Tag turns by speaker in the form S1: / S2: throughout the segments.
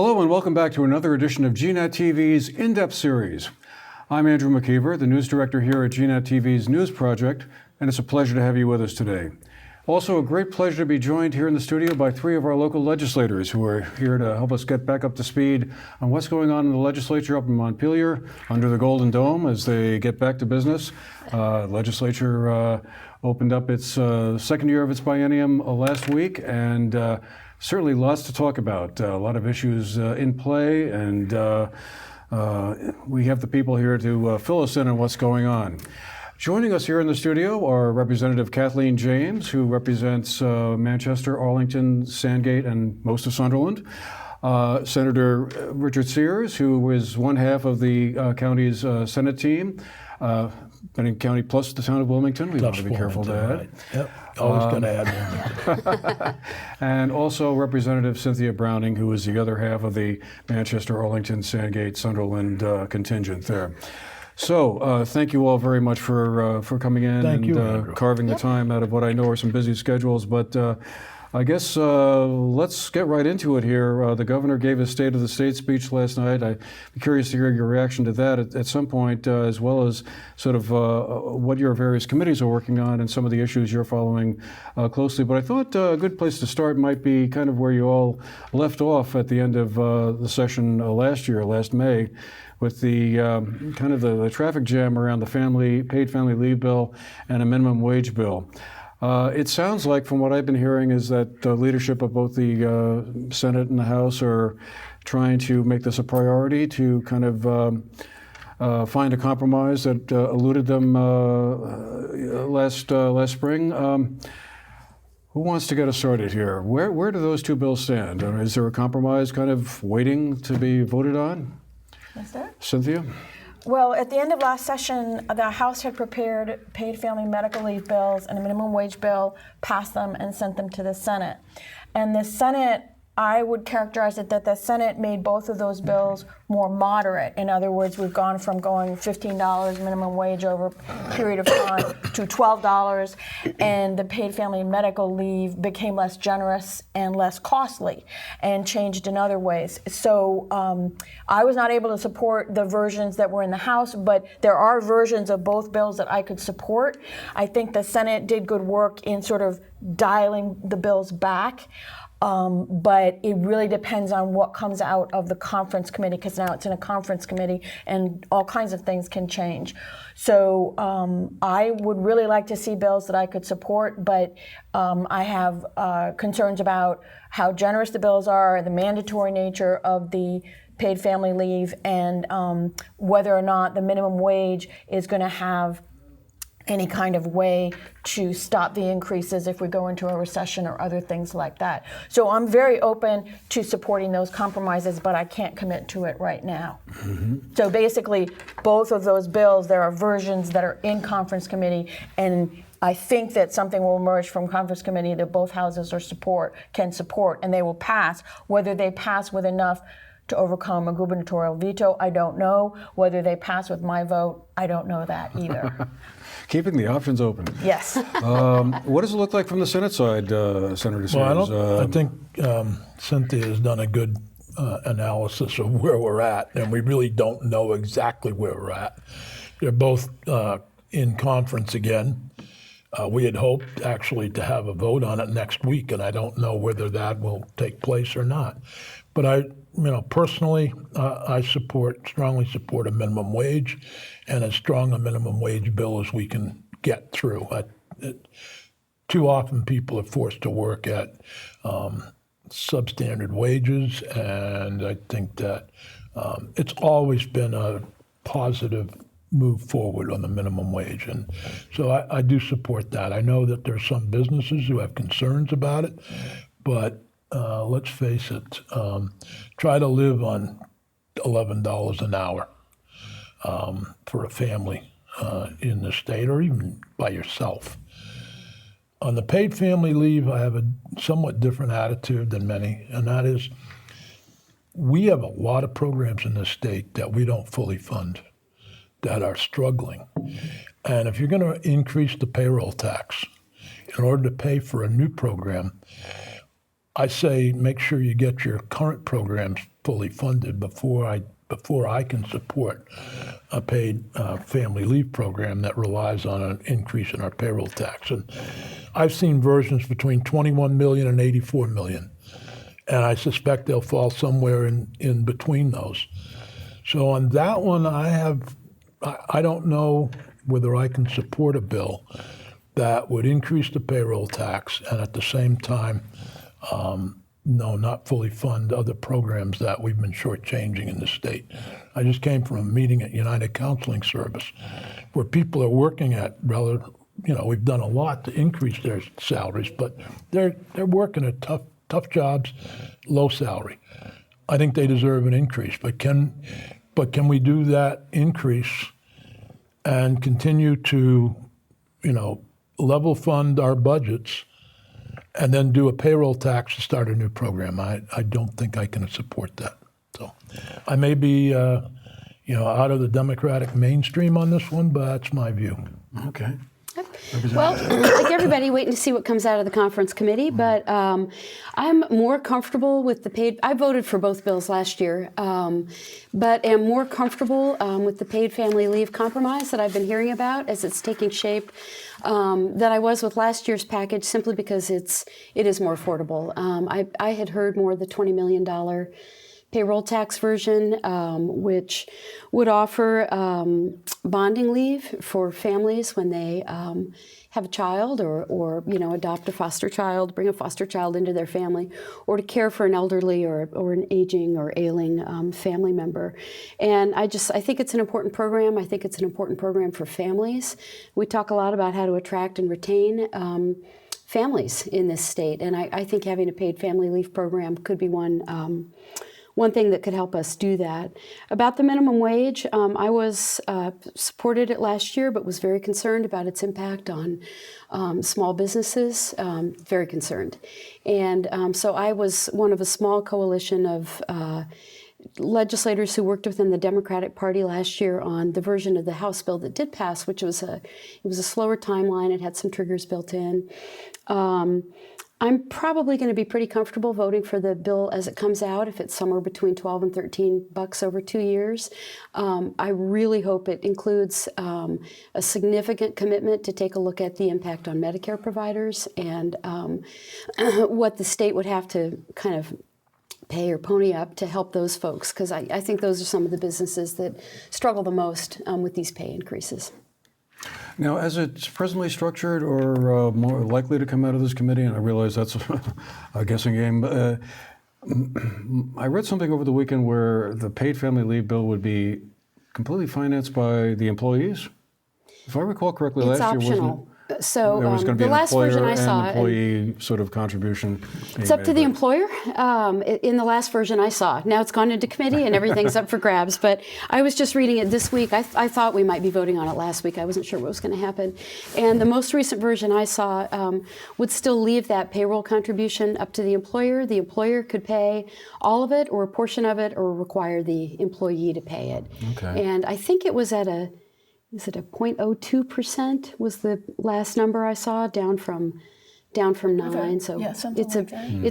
S1: Hello and welcome back to another edition of GNAT-TV's In-Depth series. I'm Andrew McKeever, the news director here at GNAT-TV's News Project, and it's a pleasure to have you with us today. Also, a great pleasure to be joined here in the studio by three of our local legislators who are here to help us get back up to speed on what's going on in the legislature up in Montpelier under the Golden Dome as they get back to business. Legislature opened up its second year of its biennium last week, and certainly lots to talk about. A lot of issues in play, and we have the people here to fill us in on what's going on. Joining us here in the studio are Representative Kathleen James, who represents Manchester, Arlington, Sandgate, and most of Sunderland. Senator Richard Sears, who is one half of the county's Senate team. Benning County plus the town of Wilmington. We want to be careful to add.
S2: Right. Yep. Always going to add Wilmington.
S1: And also Representative Cynthia Browning, who is the other half of the Manchester, Arlington, Sandgate, Sunderland contingent there. So thank you all very much for coming in and carving the time out of what I know are some busy schedules. But I guess let's get right into it here. The governor gave his State of the State speech last night. I'd be curious to hear your reaction to that at some point, as well as sort of what your various committees are working on and some of the issues you're following closely. But I thought a good place to start might be kind of where you all left off at the end of the session last May, with the kind of the traffic jam around the paid family leave bill and a minimum wage bill. It sounds like, from what I've been hearing, is that the leadership of both the Senate and the House are trying to make this a priority to kind of find a compromise that eluded them last spring. Who wants to get us started here? Where do those two bills stand? Is there a compromise kind of waiting to be voted on? Cynthia?
S3: Well, at the end of last session, the House had prepared paid family medical leave bills and a minimum wage bill, passed them, and sent them to the Senate. And the Senate, I would characterize it that the Senate made both of those bills more moderate. In other words, we've gone from going $15 minimum wage over a period of time to $12, and the paid family medical leave became less generous and less costly and changed in other ways. So I was not able to support the versions that were in the House, but there are versions of both bills that I could support. I think the Senate did good work in sort of dialing the bills back. But it really depends on what comes out of the conference committee, because now it's in a conference committee and all kinds of things can change. So I would really like to see bills that I could support, but I have concerns about how generous the bills are, the mandatory nature of the paid family leave, and whether or not the minimum wage is going to have any kind of way to stop the increases if we go into a recession or other things like that. So I'm very open to supporting those compromises, but I can't commit to it right now. Mm-hmm. So basically, both of those bills, there are versions that are in conference committee, and I think that something will emerge from conference committee that both houses can support, and they will pass. Whether they pass with enough to overcome a gubernatorial veto, I don't know. Whether they pass with my vote, I don't know that either.
S1: Keeping the options open.
S3: Yes.
S1: What does it look like from the Senate side, Senator Sears?
S2: Well, I think Cynthia has done a good analysis of where we're at, and we really don't know exactly where we're at. They're both in conference again. We had hoped actually to have a vote on it next week, and I don't know whether that will take place or not. But personally, I strongly support a minimum wage, and as strong a minimum wage bill as we can get through. Too often people are forced to work at substandard wages, and I think that it's always been a positive move forward on the minimum wage. And so I do support that. I know that there's some businesses who have concerns about it, but let's face it, try to live on $11 an hour for a family in the state, or even by yourself. On the paid family leave, I have a somewhat different attitude than many, and that is we have a lot of programs in this state that we don't fully fund, that are struggling. And if you're going to increase the payroll tax in order to pay for a new program, I say make sure you get your current programs fully funded before I can support a paid family leave program that relies on an increase in our payroll tax. And I've seen versions between 21 million and 84 million, and I suspect they'll fall somewhere in between those. So on that one, I don't know whether I can support a bill that would increase the payroll tax and at the same time, not fully fund other programs that we've been shortchanging in the state. I just came from a meeting at United Counseling Service where people are working at we've done a lot to increase their salaries, but they're working at tough jobs, low salary. I think they deserve an increase, but can we do that increase and continue to, level fund our budgets and then do a payroll tax to start a new program? I don't think I can support that. So I may be, out of the Democratic mainstream on this one, but that's my view.
S1: Okay.
S4: Well, like everybody, waiting to see what comes out of the conference committee, but I'm more comfortable with the paid. I voted for both bills last year, but am more comfortable with the paid family leave compromise that I've been hearing about as it's taking shape than I was with last year's package, simply because it is more affordable. I had heard more of the $20 million payroll tax version, which would offer bonding leave for families when they have a child or adopt a foster child, bring a foster child into their family, or to care for an elderly or an aging or ailing family member. And I think it's an important program. I think it's an important program for families. We talk a lot about how to attract and retain families in this state, and I think having a paid family leave program could be one thing that could help us do that. About the minimum wage, I was supported it last year, but was very concerned about its impact on small businesses, very concerned. And so I was one of a small coalition of legislators who worked within the Democratic Party last year on the version of the House bill that did pass, which was a slower timeline. It had some triggers built in. I'm probably going to be pretty comfortable voting for the bill as it comes out, if it's somewhere between $12 and $13 over 2 years. I really hope it includes a significant commitment to take a look at the impact on Medicare providers and what the state would have to kind of pay or pony up to help those folks, because I think those are some of the businesses that struggle the most with these pay increases.
S1: Now, as it's presently structured or more likely to come out of this committee, and I realize that's a guessing game, I read something over the weekend where the paid family leave bill would be completely financed by the employees. If I recall correctly,
S4: It's
S1: last year,
S4: optional.
S1: wasn't it?
S4: So
S1: There was going to be
S4: the
S1: an
S4: last version
S1: employer
S4: I saw,
S1: and employee sort of contribution.
S4: it's up to the employer in the last version I saw. Now it's gone into committee and everything's up for grabs. But I was just reading it this week. I thought we might be voting on it last week. I wasn't sure what was going to happen. And the most recent version I saw would still leave that payroll contribution up to the employer. The employer could pay all of it or a portion of it or require the employee to pay it.
S1: Okay.
S4: And I think it was at a 0.02% was the last number I saw, down from 9. So
S3: Yeah, something
S4: it's
S3: like that.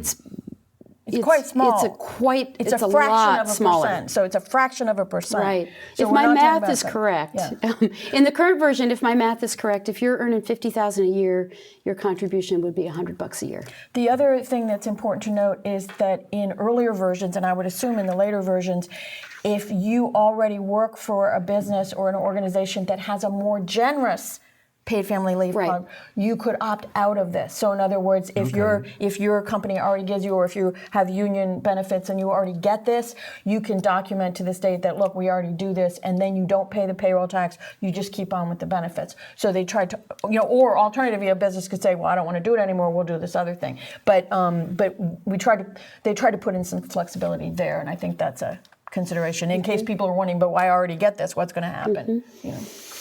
S4: It's
S3: quite small.
S4: It's
S3: a
S4: a
S3: fraction
S4: lot
S3: of a
S4: smaller.
S3: percent. So it's a fraction of a percent.
S4: Right.
S3: So
S4: If
S3: we're
S4: my
S3: not talking
S4: math
S3: about
S4: is
S3: that.
S4: correct,
S3: Yeah.
S4: in the current version, if my math is correct, if you're earning $50,000 a year, your contribution would be $100 a year.
S3: The other thing that's important to note is that in earlier versions, and I would assume in the later versions, if you already work for a business or an organization that has a more generous paid family leave
S4: Right.
S3: plan, you could opt out of this. So in other words, if your company already gives you, or if you have union benefits and you already get this, you can document to the state that, look, we already do this, and then you don't pay the payroll tax, you just keep on with the benefits. So they tried to, or alternatively, a business could say, well, I don't want to do it anymore, we'll do this other thing. But they tried to put in some flexibility there, and I think that's a consideration in case people are wondering, but I already get this, what's going to happen?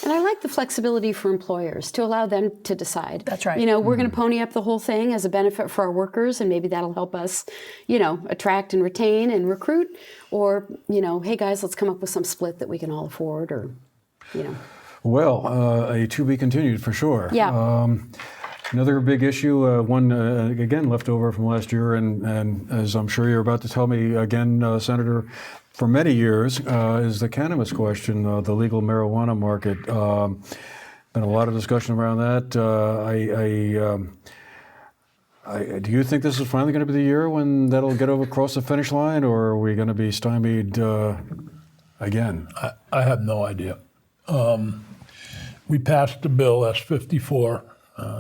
S4: And I like the flexibility for employers to allow them to decide.
S3: That's right.
S4: We're going to pony up the whole thing as a benefit for our workers, and maybe that'll help us, attract and retain and recruit. Or, hey guys, let's come up with some split that we can all afford, or,
S1: Well, a to be continued for sure.
S4: Yeah.
S1: Another big issue, one again left over from last year, and as I'm sure you're about to tell me again, Senator, for many years, is the cannabis question, the legal marijuana market. Been a lot of discussion around that. Do you think this is finally going to be the year when that'll get across the finish line, or are we going to be stymied again?
S2: I have no idea. We passed the bill S-54,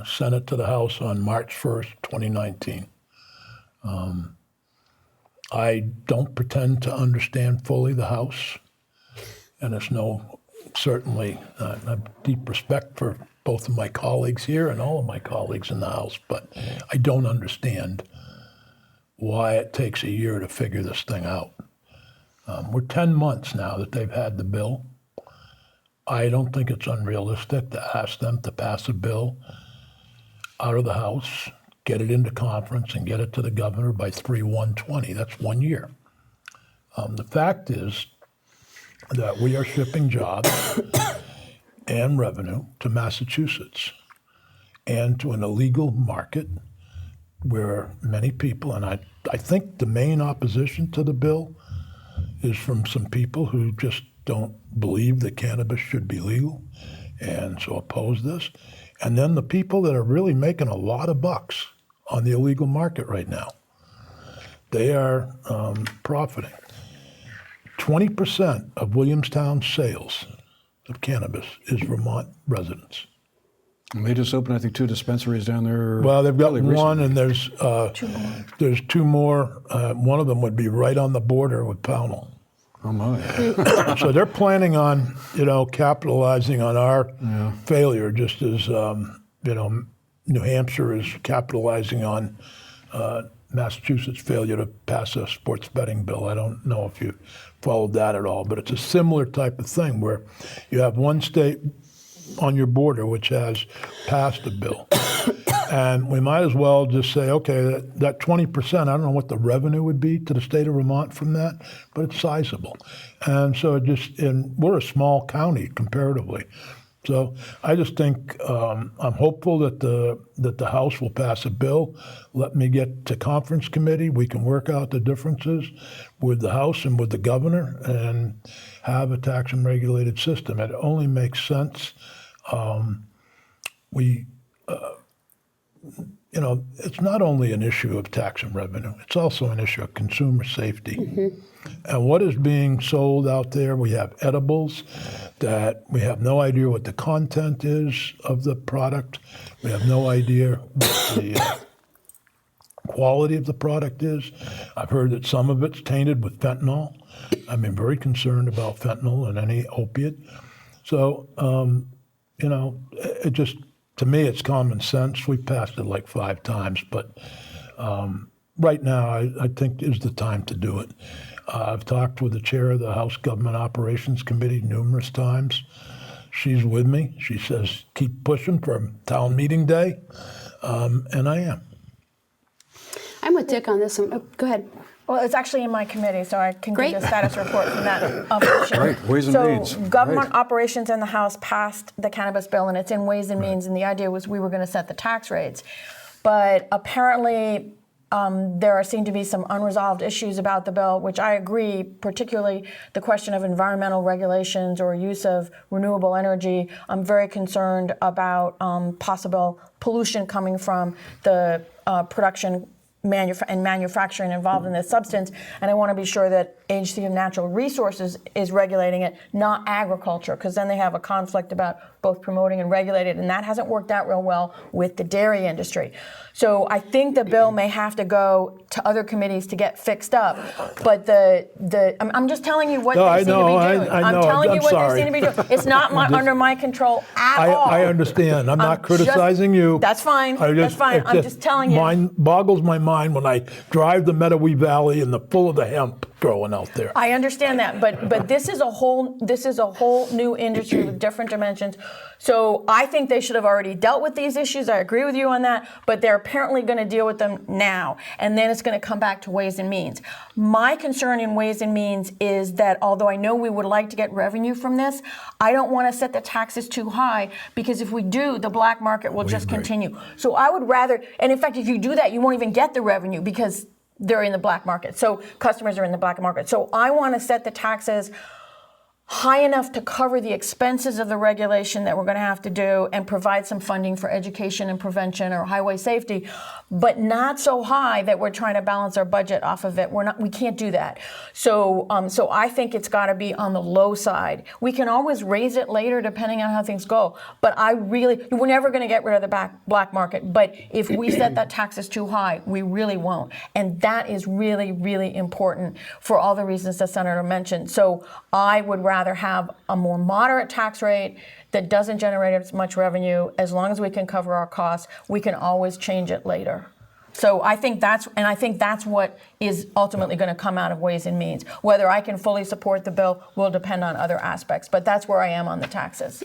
S2: sent it to the House on March 1st, 2019. I don't pretend to understand fully the House, and it's certainly I have deep respect for both of my colleagues here and all of my colleagues in the House, but I don't understand why it takes a year to figure this thing out. We're 10 months now that they've had the bill. I don't think it's unrealistic to ask them to pass a bill out of the House, get it into conference, and get it to the governor by 3/1/20. That's 1 year. The fact is that we are shipping jobs and revenue to Massachusetts and to an illegal market where many people, and I think the main opposition to the bill is from some people who just don't believe that cannabis should be legal and so oppose this. And then the people that are really making a lot of bucks on the illegal market right now, they are profiting. 20% of Williamstown's sales of cannabis is Vermont residents.
S1: And they just opened, I think, 2 dispensaries down there.
S2: Well, they've got
S1: fairly
S2: one,
S1: recently.
S2: and there's 2 more. One of them would be right on the border with Pownell.
S1: Oh my!
S2: So they're planning on, capitalizing on our failure, just as New Hampshire is capitalizing on Massachusetts' failure to pass a sports betting bill. I don't know if you followed that at all, but it's a similar type of thing where you have one state on your border which has passed a bill. And we might as well just say, okay, that 20%, I don't know what the revenue would be to the state of Vermont from that, but it's sizable. And so and we're a small county comparatively. So I just think I'm hopeful that the House will pass a bill. Let me get to conference committee. We can work out the differences with the House and with the governor and have a tax and regulated system. It only makes sense. It's not only an issue of tax and revenue, it's also an issue of consumer safety. Mm-hmm. And what is being sold out there, we have edibles that we have no idea what the content is of the product. We have no idea what the quality of the product is. I've heard that some of it's tainted with fentanyl. I'm very concerned about fentanyl and any opiate. So, it just, to me, it's common sense. We passed it like 5 times, but right now I think is the time to do it. I've talked with the chair of the House Government Operations Committee numerous times. She's with me. She says, keep pushing for town meeting day, and I am.
S4: I'm with Dick on this one. Oh, go ahead.
S3: Well, it's actually in my committee, so I can
S4: Great.
S3: give the status report from that operation.
S1: Right, Ways and Means.
S3: So Government
S1: Right.
S3: Operations in the House passed the cannabis bill, and it's in Ways and Means, and the idea was we were going to set the tax rates. But apparently there seem to be some unresolved issues about the bill, which I agree, particularly the question of environmental regulations or use of renewable energy. I'm very concerned about possible pollution coming from the production and manufacturing involved in this substance, and I want to be sure that Agency of Natural Resources is regulating it, not agriculture, because then they have a conflict about both promoting and regulating, and that hasn't worked out real well with the dairy industry. So I think the bill may have to go to other committees to get fixed up, but I'm just telling you what they seem to be doing.
S2: I'm
S3: telling you what
S2: sorry.
S3: they seem to be doing. It's not under my control at all.
S2: I understand. I'm not criticizing you.
S3: That's fine. That's fine. I'm just telling you.
S2: Mine boggles my mind when I drive the Meadowee Valley and full of the hemp. throwing out there.
S3: I understand that, but this is a whole new industry with different dimensions. So I think they should have already dealt with these issues. I agree with you on that, but they're apparently going to deal with them now, and then it's going to come back to Ways and Means. My concern in Ways and Means is that although I know we would like to get revenue from this, I don't want to set the taxes too high, because if we do, the black market will just continue. So I would rather, and in fact, if you do that, you won't even get the revenue because they're in the black market. So customers are in the black market. So I want to set the taxes high enough to cover the expenses of the regulation that we're going to have to do and provide some funding for education and prevention or highway safety, but not so high that we're trying to balance our budget off of it. We can't do that. So I think it's got to be on the low side. We can always raise it later depending on how things go, but we're never going to get rid of the black market. But if we set that taxes too high, we really won't. And that is really, really important for all the reasons the Senator mentioned. So I would rather have a more moderate tax rate that doesn't generate as much revenue. As long as we can cover our costs, we can always change it later. So I think that's what is ultimately going to come out of Ways and Means. Whether I can fully support the bill will depend on other aspects, but that's where I am on the taxes.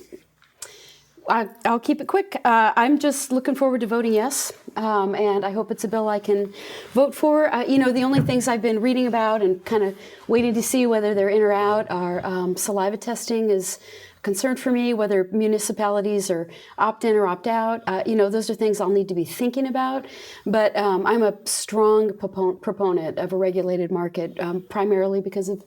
S4: I'll keep it quick. I'm just looking forward to voting yes, and I hope it's a bill I can vote for. The only things I've been reading about and kind of waiting to see whether they're in or out are saliva testing is a concern for me, whether municipalities are opt in or opt out. Those are things I'll need to be thinking about. But I'm a strong proponent of a regulated market, primarily because of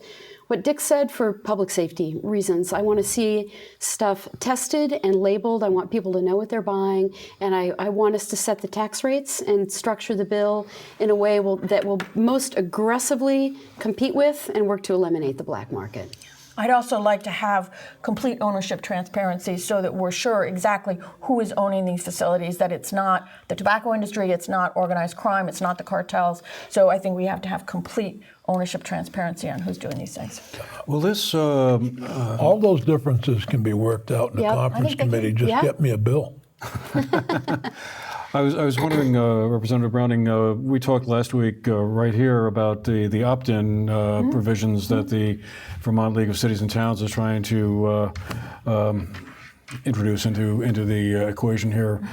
S4: what Dick said, for public safety reasons. I want to see stuff tested and labeled. I want people to know what they're buying. And I want us to set the tax rates and structure the bill in a way that will most aggressively compete with and work to eliminate the black market.
S3: I'd also like to have complete ownership transparency so that we're sure exactly who is owning these facilities, that it's not the tobacco industry, it's not organized crime, it's not the cartels. So I think we have to have complete ownership transparency on who's doing these things.
S1: Well, this...
S2: all those differences can be worked out in the conference committee. Just get me a bill.
S1: I was wondering, Representative Browning, we talked last week right here about the opt-in provisions that the Vermont League of Cities and Towns is trying to introduce into the equation here.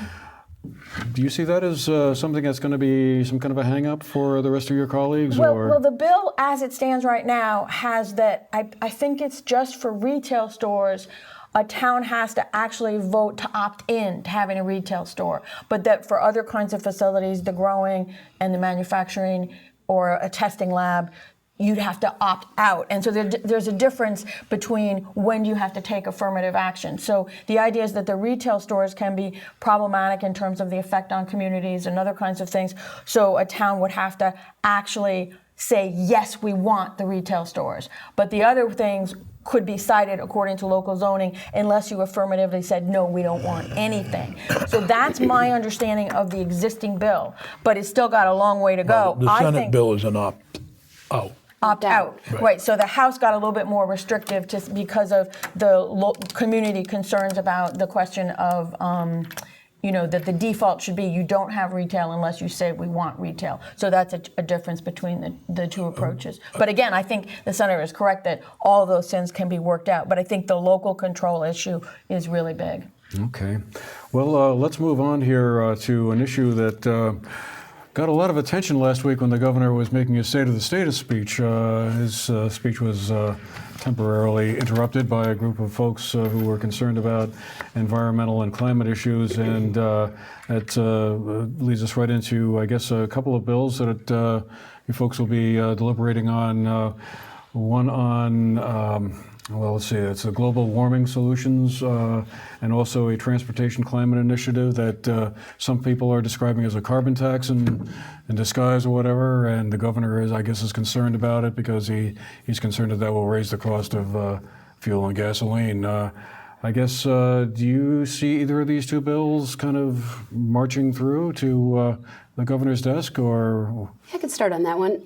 S1: Do you see that as something that's going to be some kind of a hang-up for the rest of your colleagues?
S3: Well, the bill as it stands right now has that, I think it's just for retail stores, a town has to actually vote to opt in to having a retail store, but that for other kinds of facilities, the growing and the manufacturing or a testing lab, you'd have to opt out. And so there's a difference between when you have to take affirmative action. So the idea is that the retail stores can be problematic in terms of the effect on communities and other kinds of things. So a town would have to actually say, yes, we want the retail stores. But the other things could be cited according to local zoning unless you affirmatively said, no, we don't want anything. So that's my understanding of the existing bill, but it's still got a long way to go.
S2: The Senate bill is an opt-out.
S3: Opt-out, right. So the House got a little bit more restrictive just because of the community concerns about the question of that the default should be you don't have retail unless you say we want retail. So that's a difference between the two approaches. But again, I think the Senator is correct that all of those things can be worked out. But I think the local control issue is really big.
S1: Okay. Well, let's move on here to an issue that got a lot of attention last week when the governor was making his State of the State speech. His speech was temporarily interrupted by a group of folks who were concerned about environmental and climate issues, and that leads us right into, I guess, a couple of bills that you folks will be deliberating on. One on, let's see, it's a global warming solutions and also a transportation climate initiative that some people are describing as a carbon tax in disguise or whatever, and the governor is concerned about it because he's concerned that will raise the cost of fuel and gasoline. I guess, do you see either of these two bills kind of marching through to the governor's desk, or?
S4: I could start on that one.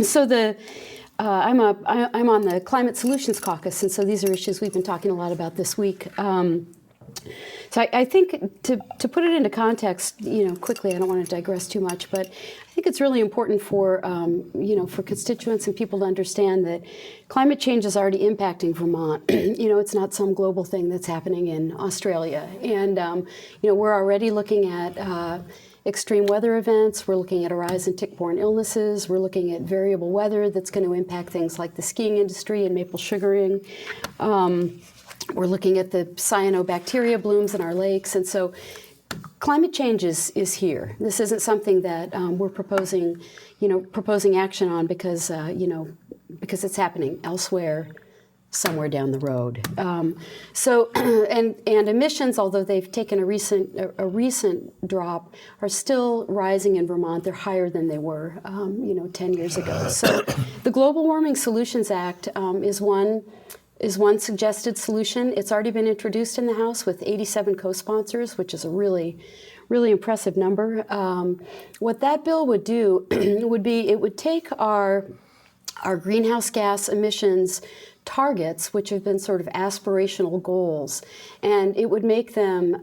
S4: So I'm on the Climate Solutions Caucus, and so these are issues we've been talking a lot about this week. So I think to put it into context, quickly, I don't want to digress too much, but I think it's really important for, for constituents and people to understand that climate change is already impacting Vermont. It's not some global thing that's happening in Australia. And, we're already looking at extreme weather events. We're looking at a rise in tick-borne illnesses. We're looking at variable weather that's going to impact things like the skiing industry and maple sugaring. We're looking at the cyanobacteria blooms in our lakes. And so climate change is here. This isn't something that we're proposing action on because it's happening elsewhere, somewhere down the road. And emissions, although they've taken a recent drop, are still rising in Vermont. They're higher than they were, 10 years ago. So the Global Warming Solutions Act is one suggested solution. It's already been introduced in the House with 87 co-sponsors, which is a really, really impressive number. What that bill would do would be it would take our greenhouse gas emissions targets, which have been sort of aspirational goals, and it would make them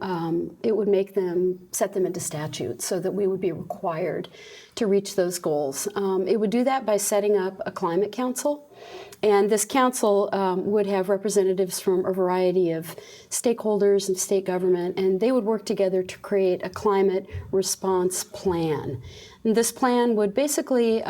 S4: set them into statute so that we would be required to reach those goals. It would do that by setting up a climate council. And this council would have representatives from a variety of stakeholders and state government, and they would work together to create a climate response plan. And this plan would basically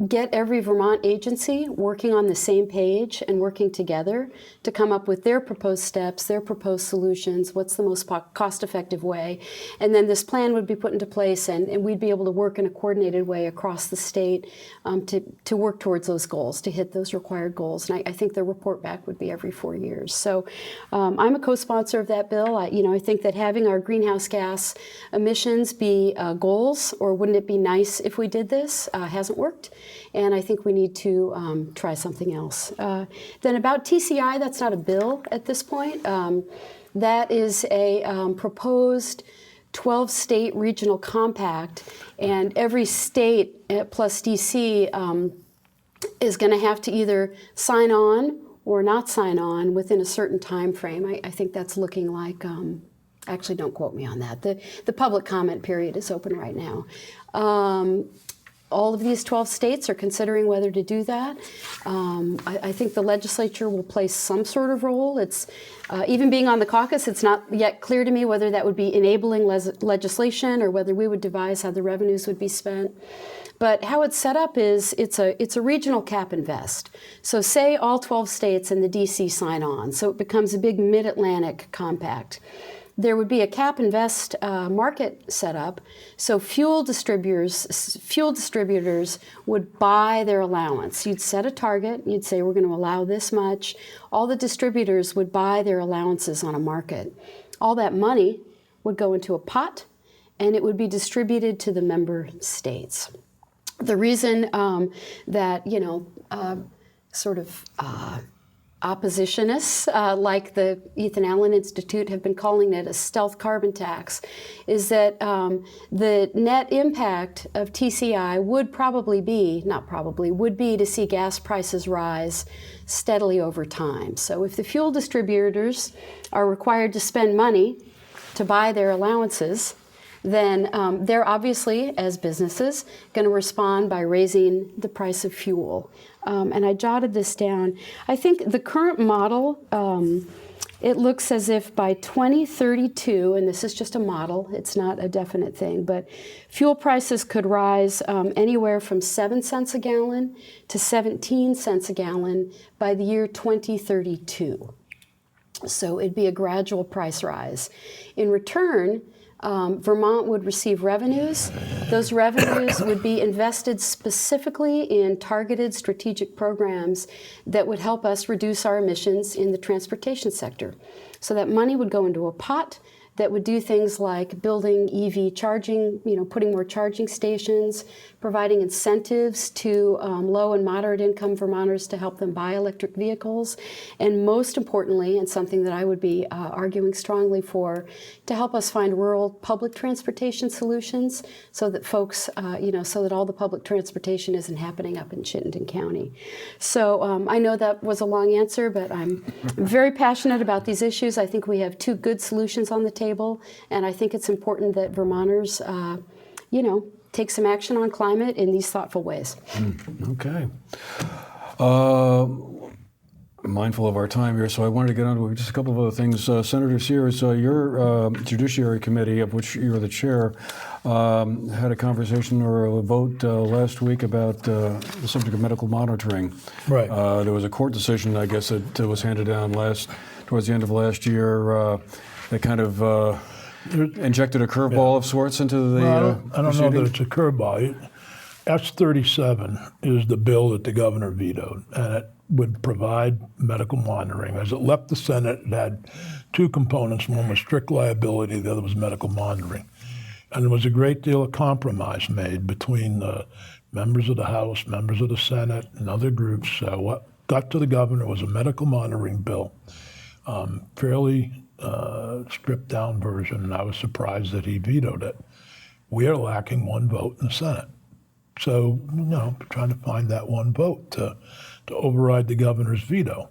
S4: get every Vermont agency working on the same page and working together to come up with their proposed steps, their proposed solutions, what's the most cost-effective way. And then this plan would be put into place, and we'd be able to work in a coordinated way across the state to work towards those goals, to hit those required goals. And I think the report back would be every 4 years. So I'm a co-sponsor of that bill. I think that having our greenhouse gas emissions be goals, or wouldn't it be nice if we did this, hasn't worked. And I think we need to try something else. Then about TCI, that's not a bill at this point. That is a proposed 12-state regional compact, and every state plus DC is going to have to either sign on or not sign on within a certain time frame. I think that's looking like, actually don't quote me on that. The public comment period is open right now. All of these 12 states are considering whether to do that. I think the legislature will play some sort of role. It's even being on the caucus, it's not yet clear to me whether that would be enabling legislation or whether we would devise how the revenues would be spent. But how it's set up is it's a regional cap and vest. So say all 12 states and the DC sign on, so it becomes a big mid-Atlantic compact. There would be a cap and vest market set up, so fuel distributors would buy their allowance. You'd set a target, you'd say we're going to allow this much. All the distributors would buy their allowances on a market. All that money would go into a pot, and it would be distributed to the member states. The reason that, oppositionists like the Ethan Allen Institute have been calling it a stealth carbon tax is that the net impact of TCI would be to see gas prices rise steadily over time. So if the fuel distributors are required to spend money to buy their allowances, then they're obviously, as businesses, going to respond by raising the price of fuel. And I jotted this down. I think the current model, it looks as if by 2032, and this is just a model, it's not a definite thing, but fuel prices could rise anywhere from 7 cents a gallon to 17 cents a gallon by the year 2032. So it'd be a gradual price rise. In return, Vermont would receive revenues. Those revenues would be invested specifically in targeted strategic programs that would help us reduce our emissions in the transportation sector. So that money would go into a pot that would do things like building EV charging, putting more charging stations, providing incentives to low and moderate income Vermonters to help them buy electric vehicles, and most importantly, and something that I would be arguing strongly for, to help us find rural public transportation solutions so that folks, so that all the public transportation isn't happening up in Chittenden County. So I know that was a long answer, but I'm very passionate about these issues. I think we have two good solutions on the table, and I think it's important that Vermonters, take some action on climate in these thoughtful ways.
S1: Okay. Mindful of our time here, so I wanted to get on to just a couple of other things. Senator Sears, your Judiciary Committee, of which you're the chair, had a conversation or a vote last week about the subject of medical monitoring.
S2: Right.
S1: There was a court decision, I guess, that was handed down towards the end of last year that kind of injected a curveball of sorts into the
S2: I don't know that it's a curveball. S-37 is the bill that the governor vetoed, and it would provide medical monitoring. As it left the Senate, it had two components. One was strict liability, the other was medical monitoring. And there was a great deal of compromise made between the members of the House, members of the Senate, and other groups. What got to the governor was a medical monitoring bill, fairly stripped down version, and I was surprised that he vetoed it. We are lacking one vote in the Senate. So, trying to find that one vote to override the governor's veto.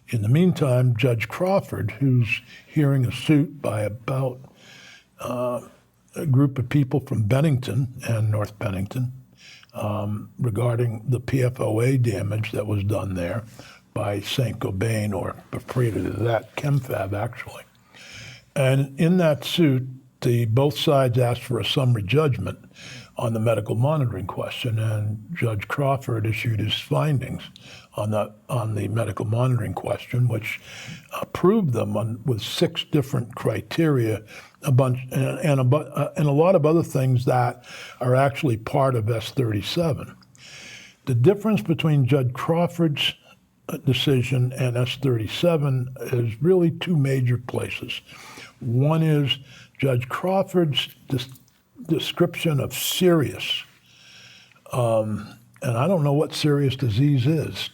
S2: In the meantime, Judge Crawford, who's hearing a suit by about a group of people from Bennington and North Bennington regarding the PFOA damage that was done there by St. Gobain, or afraid of that, ChemFab, actually. And in that suit, both sides asked for a summary judgment on the medical monitoring question, and Judge Crawford issued his findings on the medical monitoring question, which approved them with 6 different criteria, a bunch and a lot of other things that are actually part of S-37. The difference between Judge Crawford's decision and S-37 is really 2 major places. One is Judge Crawford's description of serious, and I don't know what serious disease is.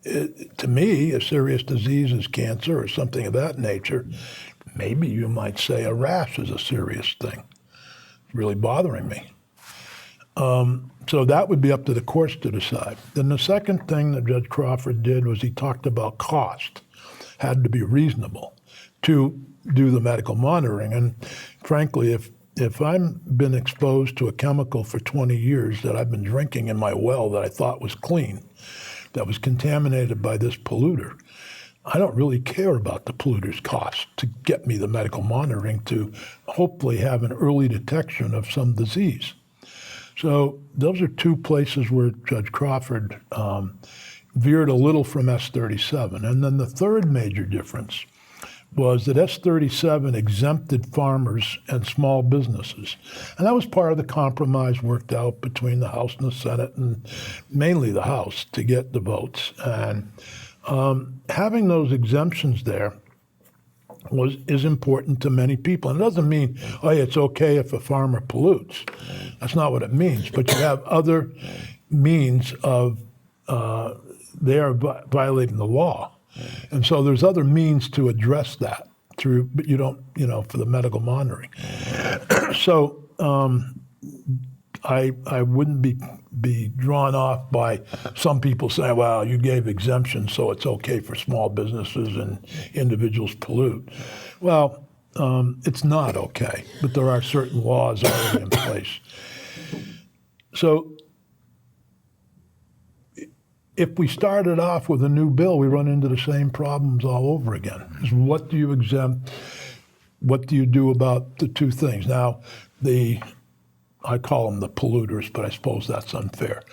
S2: To me, a serious disease is cancer or something of that nature. Maybe you might say a rash is a serious thing. It's really bothering me. So that would be up to the courts to decide. Then the second thing that Judge Crawford did was he talked about cost. Had to be reasonable to do the medical monitoring. And frankly, if I've been exposed to a chemical for 20 years that I've been drinking in my well that I thought was clean, that was contaminated by this polluter, I don't really care about the polluter's cost to get me the medical monitoring to hopefully have an early detection of some disease. So those are 2 places where Judge Crawford veered a little from S-37. And then the third major difference was that S-37 exempted farmers and small businesses. And that was part of the compromise worked out between the House and the Senate, and mainly the House, to get the votes. And having those exemptions there is important to many people. And it doesn't mean, it's okay if a farmer pollutes. That's not what it means. But you have other means of they are violating the law. And so there's other means to address that but you don't, for the medical monitoring. So I wouldn't be drawn off by some people saying, well, you gave exemptions, so it's okay for small businesses and individuals pollute. Well, it's not okay, but there are certain laws already in place. So if we started off with a new bill, we run into the same problems all over again. What do you exempt? What do you do about the 2 things? Now, I call them the polluters, but I suppose that's unfair.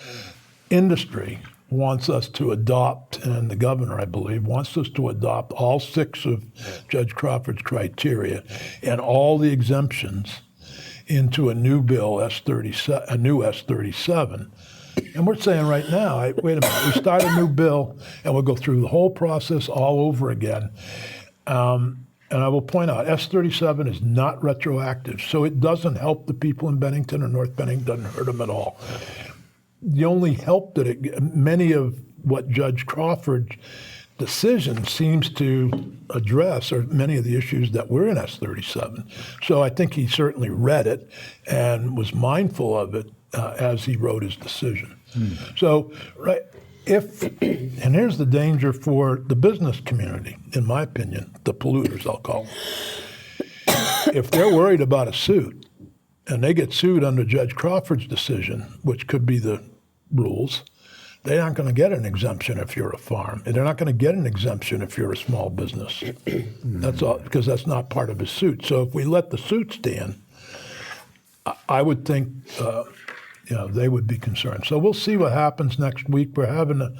S2: Industry wants us to adopt, and the governor, I believe, wants us to adopt all 6 of Judge Crawford's criteria and all the exemptions into a new bill, a new S-37. And we're saying right now, wait a minute, we start a new bill and we'll go through the whole process all over again. And And I will point out, S37 is not retroactive, so it doesn't help the people in Bennington or North Bennington, doesn't hurt them at all. The only help that many of what Judge Crawford's decision seems to address are many of the issues that were in S37. So I think he certainly read it and was mindful of it as he wrote his decision. So, right, and here's the danger for the business community, in my opinion, the polluters, I'll call them. If they're worried about a suit and they get sued under Judge Crawford's decision, which could be the rules, they aren't going to get an exemption if you're a farm. And they're not going to get an exemption if you're a small business. That's all, because that's not part of his suit. So if we let the suit stand, I would think they would be concerned. So we'll see what happens next week. We're having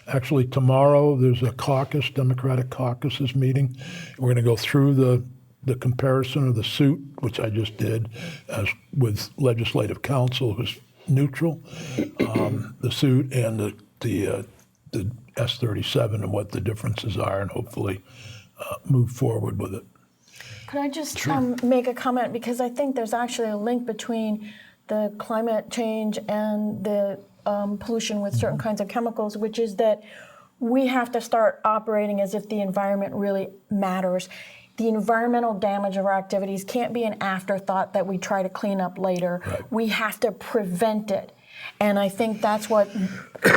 S2: actually tomorrow, there's a caucus, Democratic caucus's meeting. We're going to go through the comparison of the suit, which I just did, as with legislative counsel, who's neutral, the suit and the S37 and what the differences are, and hopefully move forward with it.
S3: Could I just make a comment? Because I think there's actually a link between the climate change and the pollution with certain kinds of chemicals, which is that we have to start operating as if the environment really matters. The environmental damage of our activities can't be an afterthought that we try to clean up later.
S2: Right.
S3: We have to prevent it. And I think that's what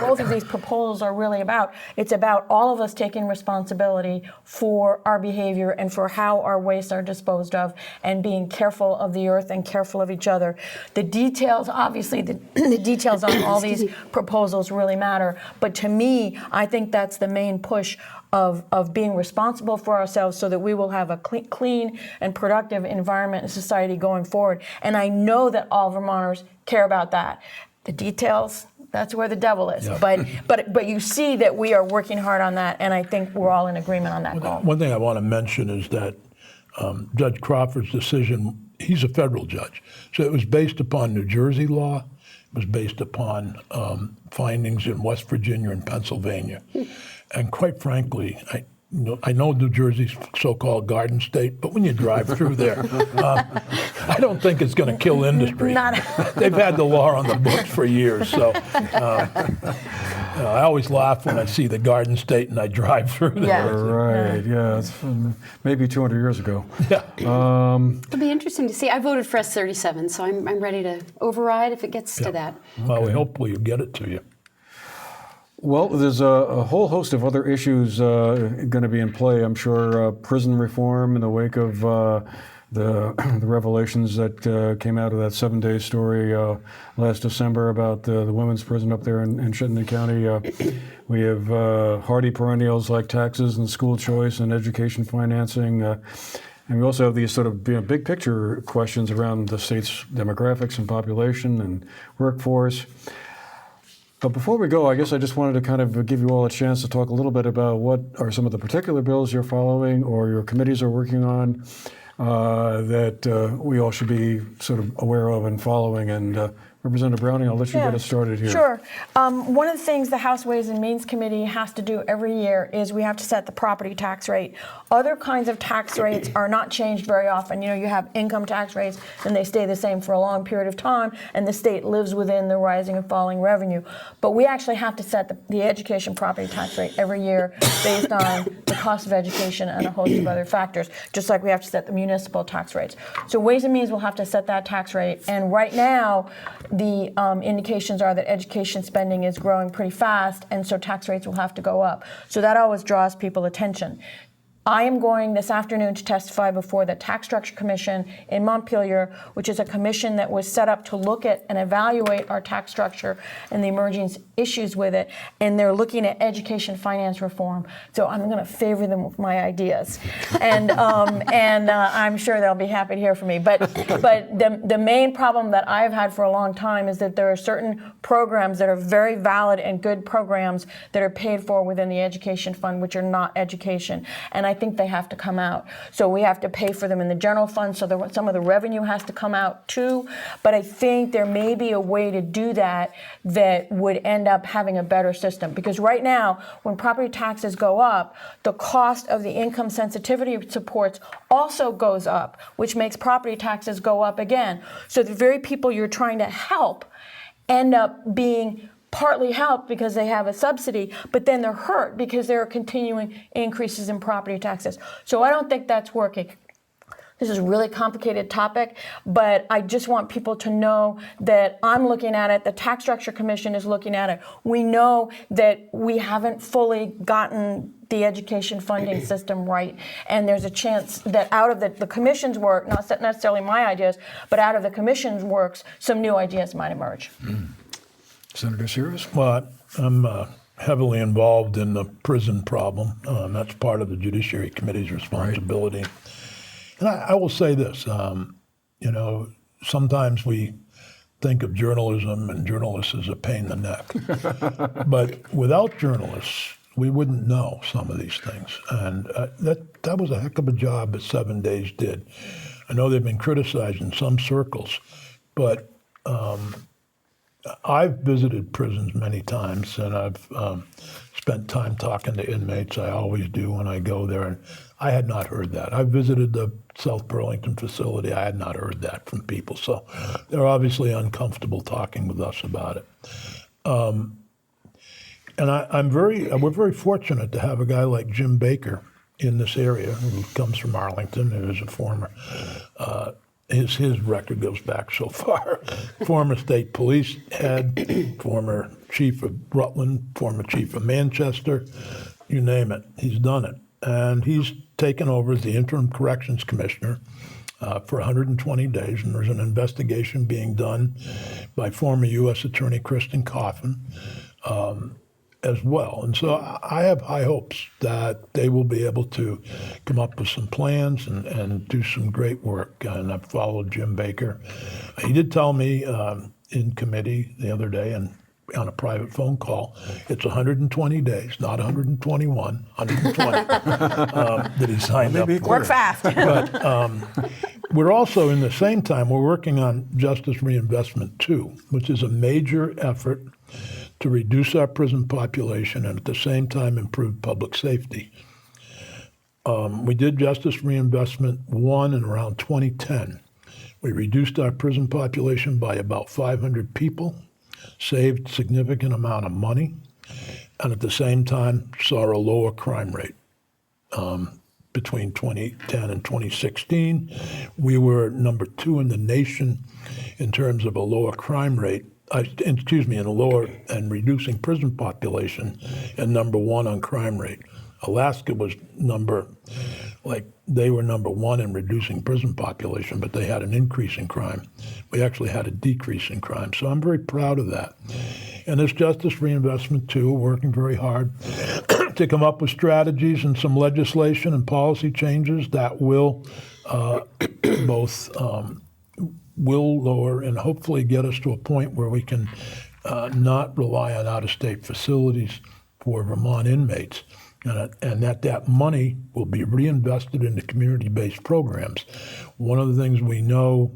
S3: both of these proposals are really about. It's about all of us taking responsibility for our behavior and for how our wastes are disposed of, and being careful of the earth and careful of each other. The details, obviously, the details on all these proposals really matter. But to me, I think that's the main push of being responsible for ourselves so that we will have a clean and productive environment and society going forward. And I know that all Vermonters care about that. The details, that's where the devil is.
S2: Yeah.
S3: But you see that we are working hard on that, and I think we're all in agreement on that goal.
S2: One thing I want to mention is that Judge Crawford's decision, he's a federal judge, so it was based upon New Jersey law, it was based upon findings in West Virginia and Pennsylvania. And quite frankly, I know New Jersey's so-called Garden State, but when you drive through there, I don't think it's going to kill industry. They've had the law on the books for years, so I always laugh when I see the Garden State and I drive through there.
S3: Yeah.
S1: Right, yeah, it's maybe 200 years ago.
S2: Yeah.
S4: It'll be interesting to see. I voted for S37, so I'm ready to override if it gets to that.
S2: Well, we hopefully you get it to you.
S1: Well, there's a whole host of other issues going to be in play. I'm sure prison reform in the wake of the revelations that came out of that 7-day story last December about the women's prison up there in Chittenden County. We have hardy perennials like taxes and school choice and education financing. And we also have these sort of big picture questions around the state's demographics and population and workforce. But before we go, I guess I just wanted to kind of give you all a chance to talk a little bit about what are some of the particular bills you're following or your committees are working on that we all should be sort of aware of and following. And Representative Browning, I'll let you get us started here.
S3: Sure. One of the things the House Ways and Means Committee has to do every year is we have to set the property tax rate. Other kinds of tax rates are not changed very often. You know, you have income tax rates and they stay the same for a long period of time, and the state lives within the rising and falling revenue. But we actually have to set the education property tax rate every year based on the cost of education and a host of other factors, just like we have to set the municipal tax rates. So Ways and Means will have to set that tax rate. And right now, the indications are that education spending is growing pretty fast, and so tax rates will have to go up. So that always draws people's attention. I am going this afternoon to testify before the Tax Structure Commission in Montpelier, which is a commission that was set up to look at and evaluate our tax structure and the emerging issues with it. And they're looking at education finance reform. So I'm going to favor them with my ideas. And I'm sure they'll be happy to hear from me. But the main problem that I've had for a long time is that there are certain programs that are very valid and good programs that are paid for within the education fund, which are not education. And I I think they have to come out. So we have to pay for them in the general fund, so some of the revenue has to come out too. But I think there may be a way to do that that would end up having a better system. Because right now, when property taxes go up, the cost of the income sensitivity supports also goes up, which makes property taxes go up again. So the very people you're trying to help end up being partly helped because they have a subsidy, but then they're hurt because there are continuing increases in property taxes. So I don't think that's working. This is a really complicated topic, but I just want people to know that I'm looking at it, the Tax Structure Commission is looking at it. We know that we haven't fully gotten the education funding system right, and there's a chance that out of the commission's work, not necessarily my ideas, but out of the commission's works, some new ideas might emerge.
S1: Senator Sears?
S2: Well, I'm heavily involved in the prison problem. That's part of the Judiciary Committee's responsibility. Right. And I will say this, sometimes we think of journalism and journalists as a pain in the neck. But without journalists, we wouldn't know some of these things. And that was a heck of a job that 7 Days did. I know they've been criticized in some circles, but I've visited prisons many times, and I've spent time talking to inmates. I always do when I go there, and I had not heard that. I visited the South Burlington facility. I had not heard that from people, so they're obviously uncomfortable talking with us about it. And we're very fortunate to have a guy like Jim Baker in this area, who comes from Arlington, who is a former. His record goes back so far. Former state police head, former chief of Rutland, former chief of Manchester, you name it, he's done it. And he's taken over as the interim corrections commissioner for 120 days, and there's an investigation being done by former U.S. Attorney Kristen Coffin as well. And so I have high hopes that they will be able to come up with some plans and do some great work. And I've followed Jim Baker. He did tell me in committee the other day and on a private phone call, it's 120 days, not 121, 120 that he signed up for.
S3: Work fast.
S2: But we're also, in the same time, we're working on Justice Reinvestment 2, which is a major effort to reduce our prison population and at the same time improve public safety. We did Justice Reinvestment 1 in around 2010. We reduced our prison population by about 500 people, saved significant amount of money, and at the same time saw a lower crime rate. Between 2010 and 2016, we were number 2 in the nation in terms of a lower crime rate. In a lower and reducing prison population, and number 1 on crime rate. Alaska was they were number 1 in reducing prison population, but they had an increase in crime. We actually had a decrease in crime. So I'm very proud of that. And this Justice Reinvestment 2, working very hard to come up with strategies and some legislation and policy changes that will both will lower and hopefully get us to a point where we can not rely on out-of-state facilities for Vermont inmates, and that money will be reinvested into community-based programs. One of the things we know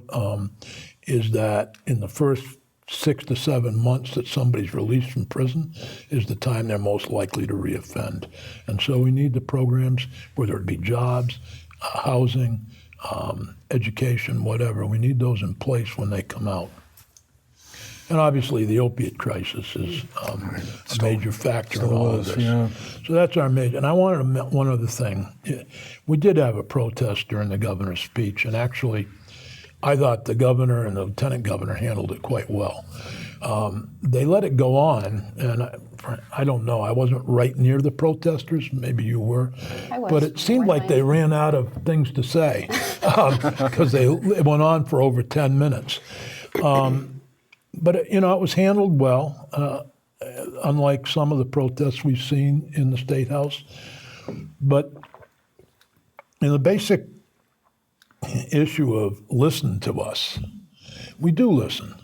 S2: is that in the first 6 to 7 months that somebody's released from prison is the time they're most likely to reoffend. And so we need the programs, whether it be jobs, housing, education, whatever. We need those in place when they come out. And obviously the opiate crisis is a major factor in all of this. Yeah. So that's our major. And I wanted to mention one other thing. We did have a protest during the governor's speech, and actually I thought the governor and the lieutenant governor handled it quite well. They let it go on, and I don't know. I wasn't right near the protesters. Maybe you were.
S3: I was.
S2: But it seemed like they ran out of things to say because it went on for over 10 minutes. But it was handled well, unlike some of the protests we've seen in the State House. But in the basic issue of listen to us, we do listen.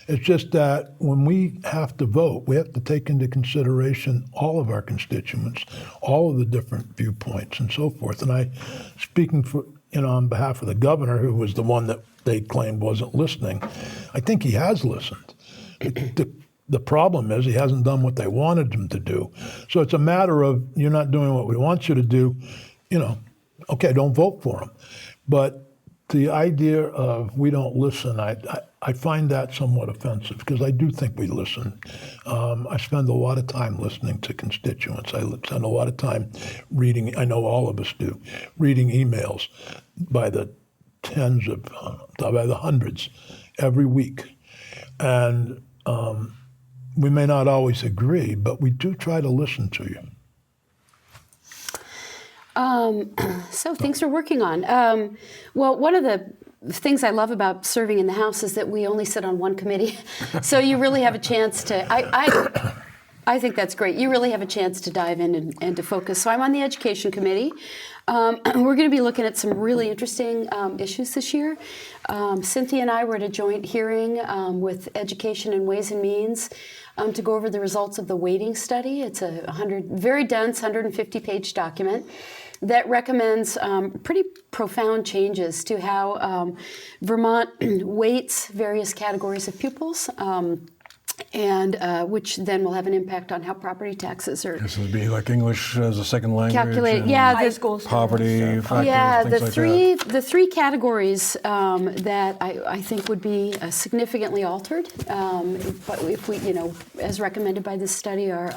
S2: It's just that when we have to vote, we have to take into consideration all of our constituents, all of the different viewpoints and so forth. And I, speaking for, on behalf of the governor, who was the one that they claimed wasn't listening, I think he has listened. The problem is he hasn't done what they wanted him to do. So it's a matter of, you're not doing what we want you to do, okay, don't vote for him. But the idea of we don't listen, I find that somewhat offensive, because I do think we listen. I spend a lot of time listening to constituents. I spend a lot of time reading, I know all of us do, reading emails by the tens of, by the hundreds every week. And we may not always agree, but we do try to listen to you.
S4: So things we're working on. Well, one of the things I love about serving in the House is that we only sit on one committee. So you really have a chance to, I think that's great. You really have a chance to dive in and to focus. So I'm on the Education Committee. We're going to be looking at some really interesting issues this year. Cynthia and I were at a joint hearing with Education and Ways and Means to go over the results of the weighting study. It's a very dense 150-page document that recommends pretty profound changes to how Vermont weights various categories of pupils. And which then will have an impact on how property taxes are.
S1: This would be like English as a second language.
S4: Calculated, yeah.
S3: High school
S1: Poverty factors,
S4: yeah,
S1: things like that.
S4: the three categories that I think would be significantly altered, but if we, as recommended by this study, are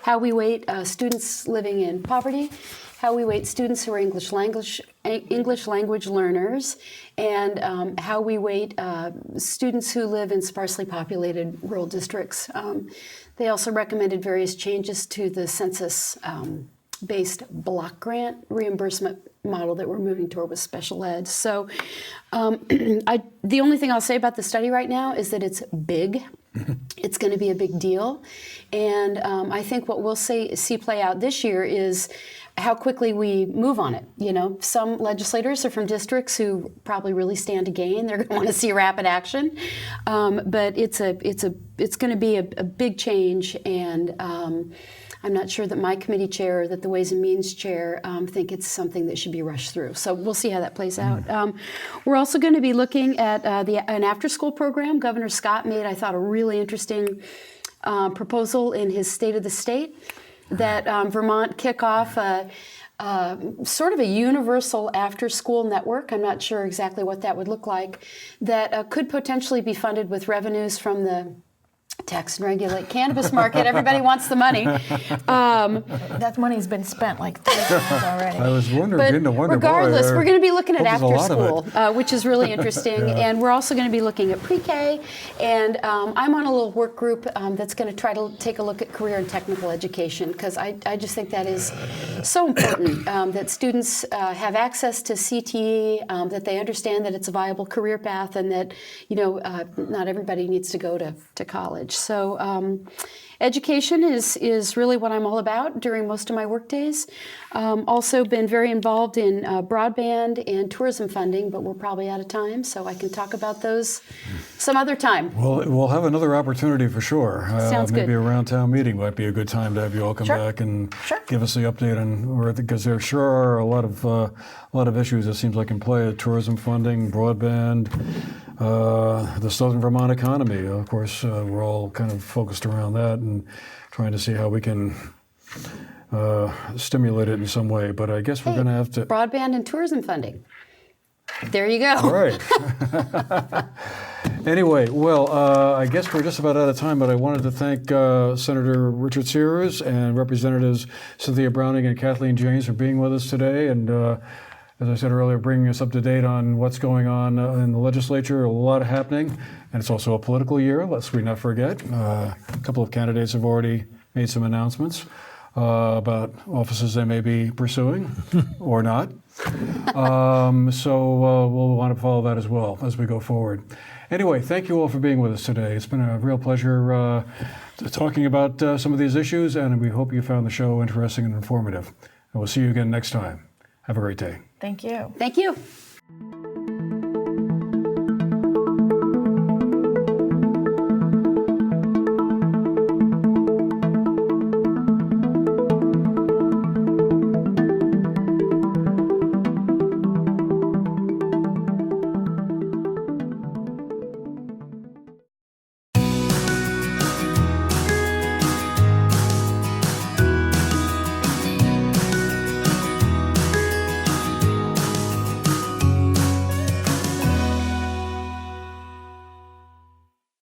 S4: how we weight students living in poverty, how we weight students who are English language learners, and how we weight students who live in sparsely populated rural districts. They also recommended various changes to the census-based block grant reimbursement model that we're moving toward with special ed. So the only thing I'll say about the study right now is that it's big. It's going to be a big deal. And I think what we'll see play out this year is how quickly we move on it. Some legislators are from districts who probably really stand to gain. They're going to want to see rapid action. But it's going to be a big change, and I'm not sure that my committee chair or that the Ways and Means chair think it's something that should be rushed through. So we'll see how that plays out. We're also going to be looking at an after-school program. Governor Scott made, I thought, a really interesting proposal in his State of the State that Vermont kick off sort of a universal after-school network. I'm not sure exactly what that would look like, that could potentially be funded with revenues from the tax and regulate cannabis market. Everybody wants the money.
S3: That money's been spent like 3 times already.
S1: I was wondering,
S4: regardless, we're going to be looking at
S1: there's a
S4: after
S1: lot of
S4: school, which is really interesting. Yeah. And we're also going to be looking at pre-K. And I'm on a little work group that's going to try to take a look at career and technical education, because I just think that is so important, that students have access to CTE, that they understand that it's a viable career path, and that not everybody needs to go to college. So education is really what I'm all about during most of my work days. Also been very involved in broadband and tourism funding, but we're probably out of time, so I can talk about those some other time.
S1: Well, we'll have another opportunity for sure.
S4: Sounds
S1: maybe
S4: good.
S1: around town meeting might be a good time to have you all come back and give us the update on, because there sure are a lot of issues, it seems like, in play: tourism funding, broadband, the Southern Vermont economy. Of course, we're all kind of focused around that and trying to see how we can stimulate it in some way. But I guess we're going to have to...
S4: Broadband and tourism funding. There you go.
S1: All right. Anyway, well, I guess we're just about out of time, but I wanted to thank Senator Richard Sears and Representatives Cynthia Browning and Kathleen James for being with us today, and as I said earlier, bringing us up to date on what's going on in the legislature. A lot happening, and it's also a political year, lest we not forget. A couple of candidates have already made some announcements about offices they may be pursuing or not. So we'll want to follow that as well as we go forward. Anyway, thank you all for being with us today. It's been a real pleasure talking about some of these issues, and we hope you found the show interesting and informative. And we'll see you again next time. Have a great day.
S3: Thank you.
S4: Thank you.